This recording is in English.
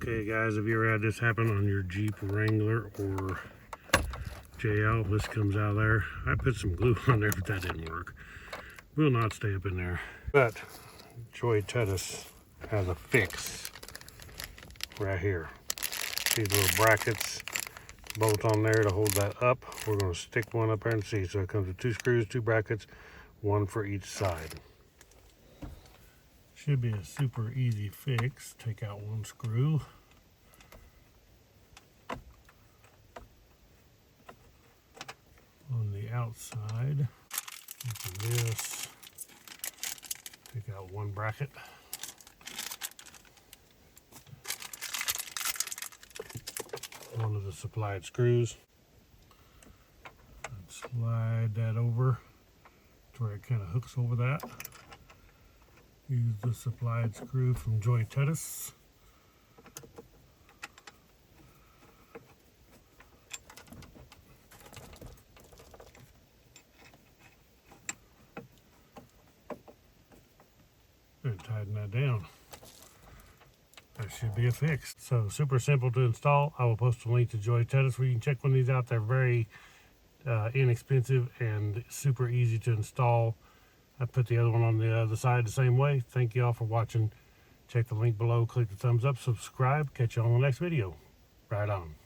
Okay guys, have you ever had this happen on your Jeep Wrangler or JL? This comes out of there. I put some glue on there, but that didn't work. Will not stay up in there. But JOYTUTUS has a fix right here. These little brackets, bolt on there to hold that up. We're going to stick one up there and see. So it comes with 2 screws, 2 brackets, 1 for each side. Should be a super easy fix. Take out 1 screw. On the outside, open this, take out 1 bracket. One of the supplied screws. And slide that over to where it kind of hooks over that. Use the supplied screw from JOYTUTUS. And tighten that down. That should be a fix. So super simple to install. I will post a link to JOYTUTUS where you can check one of these out. They're very inexpensive and super easy to install. I put the other one on the other side the same way. Thank you all for watching. Check the link below, click the thumbs up, subscribe. Catch you on the next video. Right on.